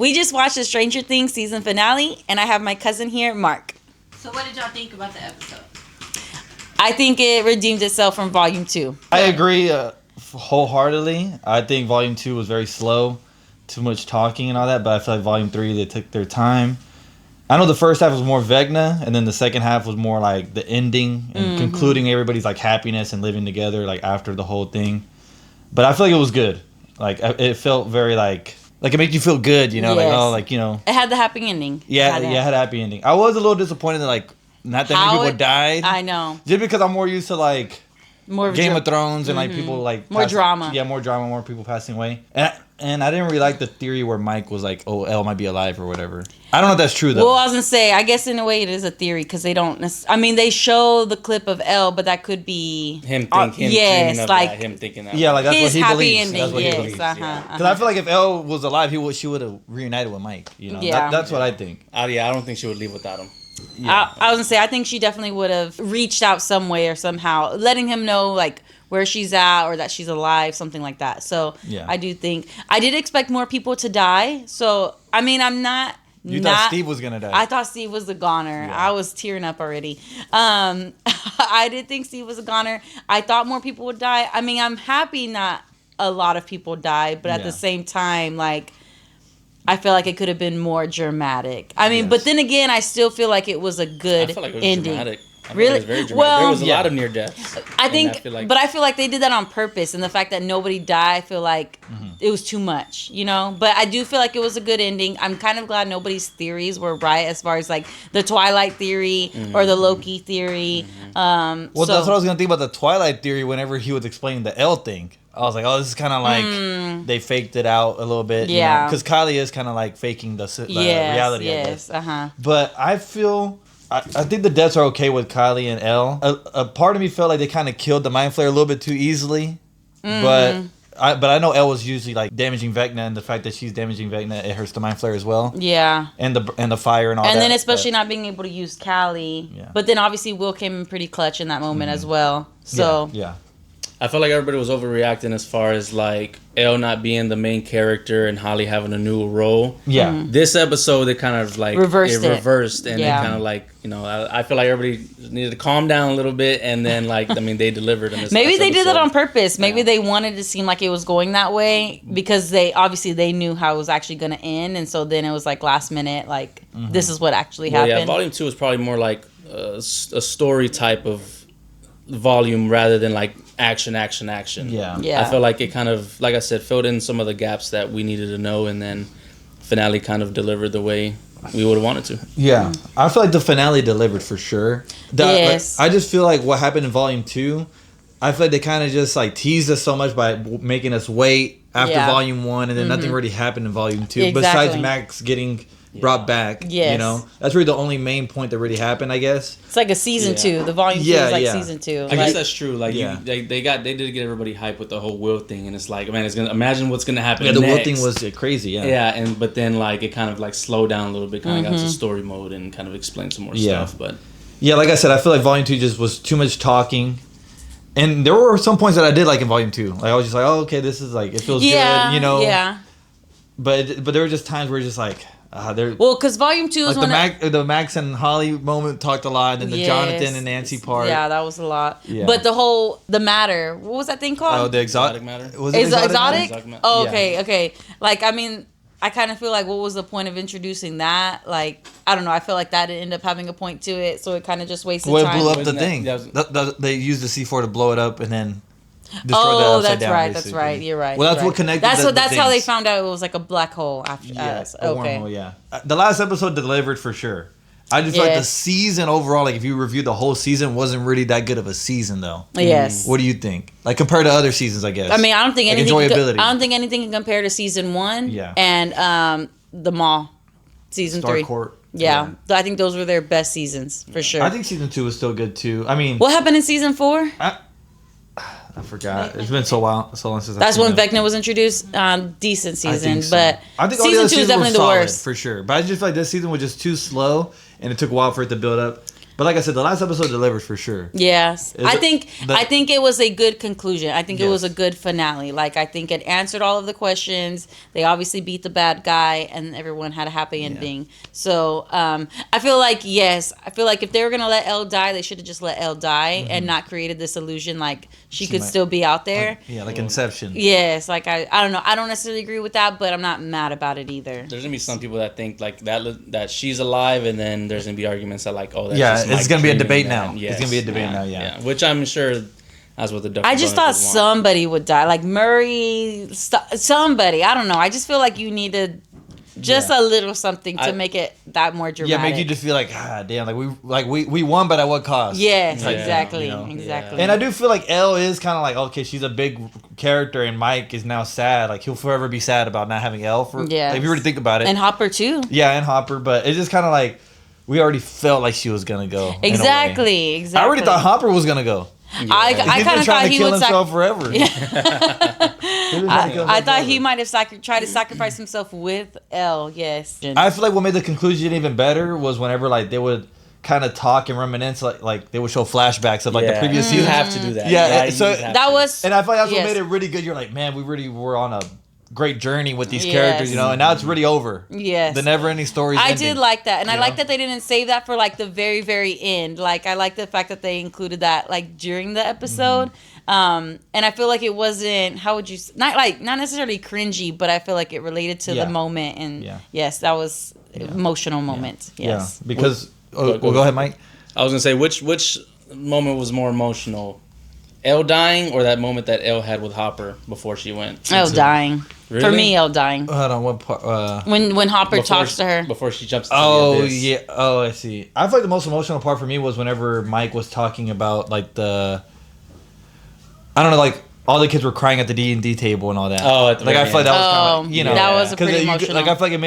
We just watched the Stranger Things season finale, and I have my cousin here, Mark. So what did y'all think about the episode? I think it redeemed itself from Volume 2. I agree wholeheartedly. I think Volume 2 was very slow, too much talking and all that, but I feel like Volume 3, they took their time. I know the first half was more Vecna, and then the second half was more like the ending and concluding everybody's like happiness and living together like after the whole thing. But I feel like it was good. Like it felt very like it made you feel good, you know, Yes. like oh, like you know. It had the happy ending. Yeah, it had a happy ending. I was a little disappointed that like not that many people died. I know. Just because I'm more used to like More Game of Thrones and like people like more drama. Yeah, more drama, more people passing away. And I didn't really like the theory where Mike was like, "Oh, Elle might be alive" or whatever. I don't know if that's true though. Well, I was gonna say, I guess in a way it is a theory because they don't. I mean, they show the clip of Elle, but that could be him yes, like him thinking that. Yeah, like that's his what he happy believes. ending. That's what he believes. Yes, Because I feel like if Elle was alive, she would have reunited with Mike. You know, Yeah. that's what I think. Yeah, I don't think she would leave without him. Yeah. I was gonna say, I think she definitely would have reached out some way or somehow, letting him know like where she's at or that she's alive, something like that. So Yeah. I do think I did expect more people to die. So I mean, I'm not. You thought Steve was gonna die. I thought Steve was a goner. Yeah. I was tearing up already. I did think Steve was a goner. I thought more people would die. I mean, I'm happy not a lot of people died, but at the same time, like, I feel like it could have been more dramatic. I mean, but then again, I still feel like it was a good I feel like it was ending. dramatic. I Really? It was very dramatic. Well, there was a lot of near deaths. I think, but I feel like they did that on purpose, and the fact that nobody died, I feel like it was too much, you know. But I do feel like it was a good ending. I'm kind of glad nobody's theories were right as far as like the Twilight theory or the Loki theory. Well, that's what I was gonna think about the Twilight theory. Whenever he was explaining the Elle thing, I was like, oh, this is kind of like they faked it out a little bit. Yeah. Because Kylie is kind of like faking the reality of it. Yes. But I feel. I think the deaths are okay with Kylie and Elle. A part of me felt like they kind of killed the Mind Flayer a little bit too easily. But I know Elle was usually like damaging Vecna, and the fact that she's damaging Vecna, it hurts the Mind Flayer as well. Yeah. And the fire and all that. And then especially not being able to use Callie. Yeah. But then obviously Will came in pretty clutch in that moment as well. So yeah. I felt like everybody was overreacting as far as like Elle not being the main character and Holly having a new role. Yeah. This episode, they kind of like reversed and Yeah. they kind of like, you know, I feel like everybody needed to calm down a little bit, and then like I mean they delivered in this. Maybe they did that episode. on purpose. Maybe they wanted to seem like it was going that way because they knew how it was actually going to end, and so then it was like last minute, like this is what actually happened. Yeah, Volume 2 is probably more like a story type of volume rather than like action. Yeah. Yeah. I feel like it kind of, like I said, filled in some of the gaps that we needed to know, and then finale kind of delivered the way we would have wanted to. Yeah. I feel like the finale delivered for sure. Yes. I just feel like what happened in Volume 2, I feel like they kind of just like teased us so much by making us wait after Volume 1, and then nothing really happened in Volume 2 besides Max getting brought back. Yes. You know, that's really the only main point that really happened, I guess. It's like a season 2. The volume 2 is like season 2. I guess that's true. Like they did get everybody hyped with the whole Will thing, and it's like, man, it's gonna imagine what's gonna happen. Yeah, the next. Will thing was crazy. Yeah. Yeah, but then like it kind of like slowed down a little bit, kind of got to story mode and kind of explained some more stuff. But yeah, like I said, I feel like Volume 2 just was too much talking. And there were some points that I did like in Volume 2. Like I was just like, oh, okay, this is like, it feels good, you know. Yeah. But there were just times where it's just like, well, because Volume 2 is like the Max and Holly moment talked a lot, and then the Jonathan and Nancy part. Yeah, that was a lot. Yeah. But the matter, what was that thing called? Oh, the exotic matter. Was it exotic? Exotic matter? Oh, okay. Like, I mean, I kind of feel like what was the point of introducing that? Like, I don't know. I feel like that didn't end up having a point to it, so it kind of just wasted time. Well, it blew up the Wasn't thing. They used the C4 to blow it up and then destroy the upside down. That's right. You're right. Well, that's what connected. That's how they found out it was like a black hole after. Yes, a okay. wormhole. Yeah, the last episode delivered for sure. I just feel like the season overall, like if you review the whole season, wasn't really that good of a season though. Yes. What do you think? Like compared to other seasons, I guess. I mean, I don't think like anything. enjoyability. I don't think anything can compare to season 1. Yeah. And the Mall, season 3. Starcourt. Yeah, I think those were their best seasons for sure. I think season 2 was still good too. I mean, what happened in season 4? I forgot. It's been so long since. That's when Vecna was introduced. Decent season, but I think season 2 is definitely the worst for sure. But I just feel like this season was just too slow, and it took a while for it to build up. But like I said, the last episode delivers for sure. Yes, Is I it- think the- I think it was a good conclusion. I think it was a Yes. good finale. Like I think it answered all of the questions. They obviously beat the bad guy, and everyone had a happy ending. So I feel like if they were gonna let Elle die, they should have just let Elle die and not created this illusion like she could might- still be out there. Yeah, like Inception. Yes, like I don't know. I don't necessarily agree with that, but I'm not mad about it either. There's gonna be some people that think like that she's alive, and then there's gonna be arguments that like, oh, that's Yeah, just it's Mike gonna be a dreaming debate that. now. It's gonna be a debate now, yeah. Which I'm sure that's what the Duffer I just thought Brothers would want. somebody would die, like Murray, somebody. I don't know. I just feel like you needed just a little something to make it that more dramatic. Yeah, make you just feel like, damn, we won, but at what cost? Yes, Yeah, exactly, you know? exactly. And I do feel like Elle is kind of like, okay, she's a big character, and Mike is now sad. Like he'll forever be sad about not having Elle. For Yes. if you were to think about it. And Hopper too. Yeah, and Hopper, but it's just kind of like we already felt like she was gonna go. in a way. Exactly. I already thought Hopper was gonna go. I He's kind been of trying thought to he kill would. himself forever. I thought he might have tried to sacrifice himself with Elle. Yes. I feel like what made the conclusion even better was whenever like they would kind of talk and reminisce, like they would show flashbacks of like the previous You season. have to do that. Yeah, you so have that to. was. And I feel like that's Yes. what made it really good. You're like, man, we really were on a great journey with these Yes. characters, you know, and now it's really over. Yes. The never-ending story. I did like that, and I you like know? that they didn't save that for like the very, very end. Like I like the fact that they included that like during the episode. And I feel like it wasn't. How would you? Not necessarily cringy, but I feel like it related to Yeah. the moment. And Yeah. yes, that was emotional moment. Yes. Yeah, because Go go ahead, Mike. I was gonna say which moment was more emotional, Elle dying or that moment that Elle had with Hopper before she went? Elle dying. For Really? me, Elle dying. Hold on, what part? When Hopper Before talks to her. before she jumps. Into Oh the abyss. yeah. Oh, I see. I feel like the most emotional part for me was whenever Mike was talking about like I don't know, like all the kids were crying at the D&D table and all that. Oh, at the like I very feel like that was end. kind Oh, of like, you know, that was a 'cause pretty you- emotional. Like I feel like it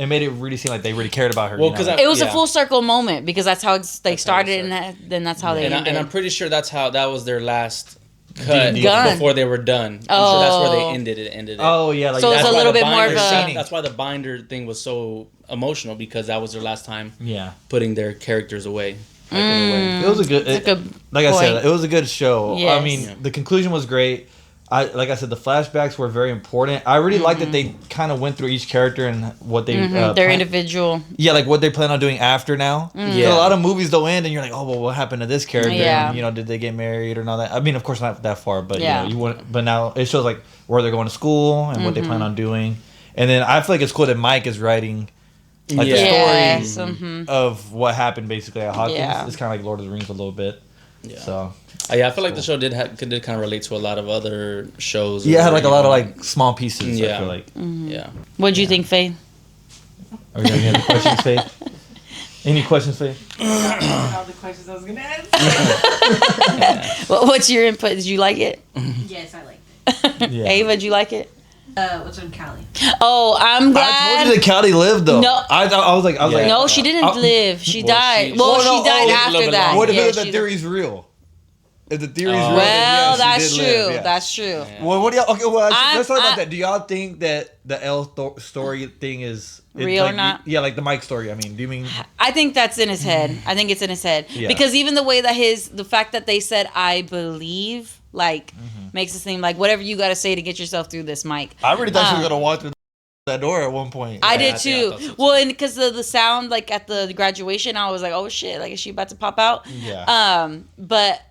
made it really seem like they really cared about her. Well, you know? 'cause It was a Yeah. full circle moment because that's how they That's how started, it and then that's how they And, ended. and I'm pretty sure that was their last cut D&D. Done. before they were done. I'm sure that's where Oh. they ended it. Oh yeah, like So it's that's a why little the bit more of binder- a- That's why the binder thing was so emotional, because that was their last time Yeah, putting their characters away. Like, in a way. it was a good. It's a good like I point. said, it was a good show. I Yes. mean, Yeah. the conclusion was great. Like I said, the flashbacks were very important. I really like that they kind of went through each character and what they their plan- individual. Yeah, like what they plan on doing after now. Mm. Yeah, a lot of movies don't end, and you're like, oh well, what happened to this character? Yeah. And, you know, did they get married or not? That I mean, of course not that far, but Yeah. you know, you want. But now it shows like where they're going to school and what they Mm-hmm. plan on doing. And then I feel like it's cool that Mike is writing like Yeah. the Yes. story mhm. of what happened basically at Hawkins. Yeah. It's kind of like Lord of the Rings a little bit. Yeah. So Yeah, I feel like the show did kind of relate to a lot of other shows. yeah, it had like a lot of Or, like small pieces. I Yeah. feel like. yeah. What'd you think, Faye? Are we gonna get any questions, Faith? Any questions, Faith? All the questions I was gonna ask. What's your input? Did you like it? Yes, I liked it. Yeah. Ava, did you like it? What's on Cali? Oh, I'm I glad. told you that Callie lived though. No. I was like, Yeah. No, she didn't Oh, live. She well, died. she- Well, Well, she no, died oh, after a little bit that. longer. What if Yeah, the she- theory's real? If the theory's Oh. real, Well, then yeah, that's she true. did live, yeah. That's true. Well, what do y'all? Okay, well, I'm- let's talk about I- that. Do y'all think that the story thing is it's Real or like, not? Yeah, like the Mike story. I mean, do you mean? I think that's in his head. I think it's in his head Yeah. because even the way that the fact that they said "I believe" like makes it seem like whatever you got to say to get yourself through this, Mike. I really thought she was Um, gonna walk through that door at one point. I Yeah, did I too. thought so, too. Well, and because of the sound, like at the graduation, I was like, "Oh shit! Like, is she about to pop out?" Yeah. But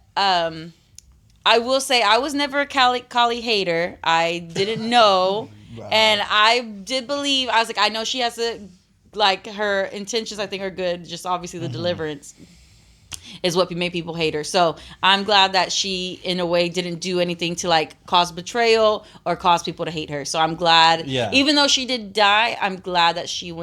I will say I was never a Kali hater. I didn't know, Wow. and I did believe. I was like, I know she has a like her intentions. I think are good. Just obviously the deliverance is what made people hate her. So I'm glad that she, in a way, didn't do anything to like cause betrayal or cause people to hate her. So I'm glad, Yeah. even though she did die, I'm glad that she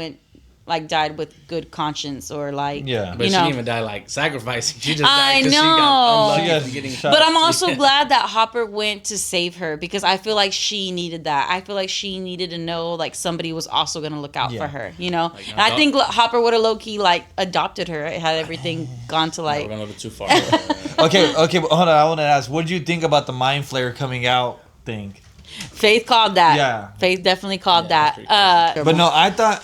died with good conscience or like, Yeah. But you she know. didn't even die like sacrificing. She just I died because she know. got unlucky She got from getting shot. But I'm also glad that Hopper went to save her because I feel like she needed that. I feel like she needed to know like somebody was also gonna look out Yeah. for her, you know. Like, And I think Hopper would have low key like adopted her. It had everything gone to We're like. going a little too far. Okay, but hold on. I want to ask, what did you think about the mind flare coming out thing? Faith called that. Yeah. Faith definitely called Yeah, that. that's But no, I thought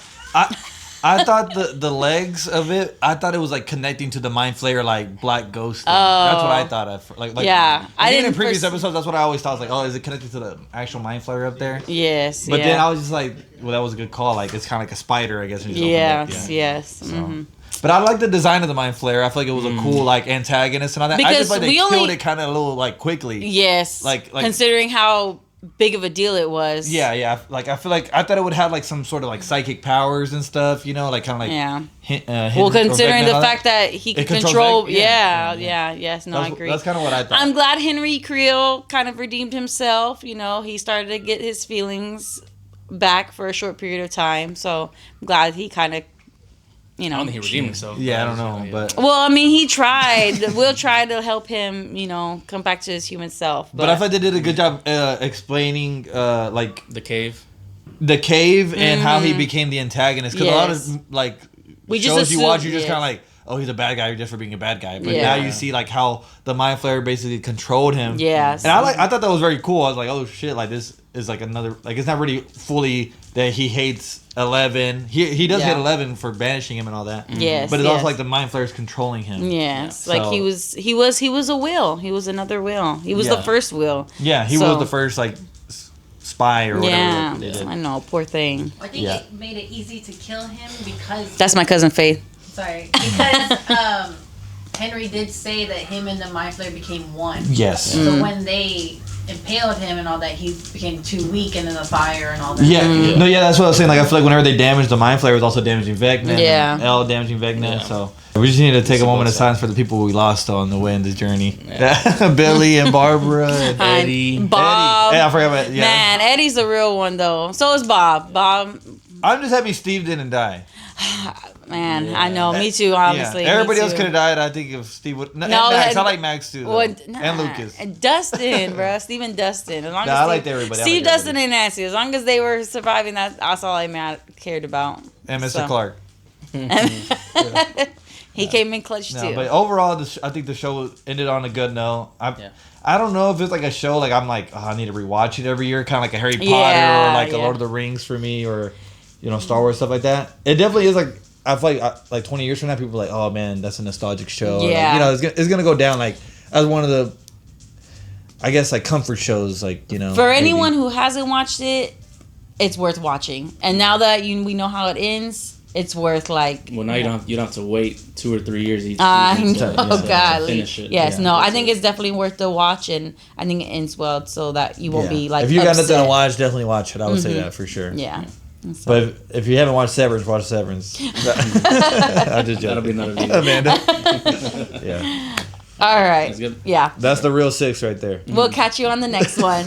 I thought the legs of it. I thought it was like connecting to the Mind Flayer like black ghost thing. That's what I thought. Like Yeah, I even in didn't previous episodes, that's what I always thought. I was like, oh, is it connected to the actual Mind Flayer up there? Yes. But yeah. then I was just like, well, that was a good call. Like it's kind of like a spider, I guess. when you just open it up, Yes. So. Mhm. But I like the design of the Mind Flayer. I feel like it was a cool like antagonist and all that. I Because just like they we killed only- it kind of a little like quickly. Yes. Like- considering how big of a deal it was. Yeah. Like I feel like I thought it would have like some sort of like psychic powers and stuff. You know, like kind of like Yeah. Well, considering the fact that he could controls control, Vecna. Yeah. yes, no, I agree. That's kind of what I thought. I'm glad Henry Creel kind of redeemed himself. You know, he started to get his feelings back for a short period of time. So I'm glad he kind of, you I know. don't think he redeemed himself. Yeah, I don't know, but Well, I mean, he tried. We'll try to help him, you know, come back to his human self. I feel like they did a good job explaining like The cave. the cave and how he became the antagonist. Because a lot Yes. of like We just shows you watch, assume- you're just yes. kind of like, oh, he's a bad guy just for being a bad guy. But Yeah. now you see like how the Mind Flayer basically controlled him. Yes. And I thought that was very cool. I was like, oh shit, like this is like another like it's not really fully that he hates 11. He does Yeah. hate 11 for banishing him and all that. Yes, But it's yes. also like the Mind Flayer's controlling him. Yes, Yeah. like So- he was a will. He was another will. He was Yeah. the first will. Yeah, he So- was the first like spy or whatever. Yeah, they did. I know, poor thing. I think Yeah. it made it easy to kill him because That's my cousin Faith. sorry because Henry did say that him and the Mind Flayer became one. Yes. Mm. So when they impaled him and all that, he became too weak, and then the fire and all that. Yeah, Mm. no, yeah, that's what I was saying. Like, I feel like whenever they damage the Mind Flayer, it was also damaging Vecna. Yeah. and L damaging Vecna. Yeah. So we just need to take a moment of both silence for the people we lost on the way in this journey. Billy and Barbara and Eddie. Bob. Eddie. Yeah, I forgot about yeah. Man, Eddie's the real one though. So is Bob. Bob, I'm just happy Steve didn't die. man, Yeah. I know. Me too. Honestly, yeah. Everybody me else too. could have died. I think if Steve would. No, No, and Max. that- I like Max too. Though. Well, nah. And Lucas. And Dustin, bro. Steve and Dustin. As long Nah, as I Steve, liked everybody. I Steve, liked Dustin, everybody. and Nancy. As long as they were surviving, that's all I cared about. And Mr. So. Clark. He came in clutch No, too. but overall, I think the show ended on a good note. I don't know if it's like a show like I'm like, oh, I need to rewatch it every year, kind of like a Harry Potter Yeah, or like a yeah. Lord of the Rings for me, or Star Wars stuff like that. It definitely is like I feel like 20 years from now, people are like, oh man, that's a nostalgic show. Or, Yeah. like, it's gonna go down like as one of the, I guess like comfort shows, like For maybe. anyone who hasn't watched it, it's worth watching. And now that we know how it ends, it's worth like. Well, now you don't have to wait 2 or 3 years each. I season know, to golly. finish it. Yes, Yeah. no, I think it's definitely worth the watch, and I think it ends well, so that you won't Yeah. be like. if you got nothing upset. to watch, definitely watch it. I would say Mhm. that for sure. Yeah. But if you haven't watched Severance, watch Severance. I'm just joking. That'll be another video. Amanda. Yeah. All right. That's good. Yeah. That's the real 6 right there. We'll catch you on the next one.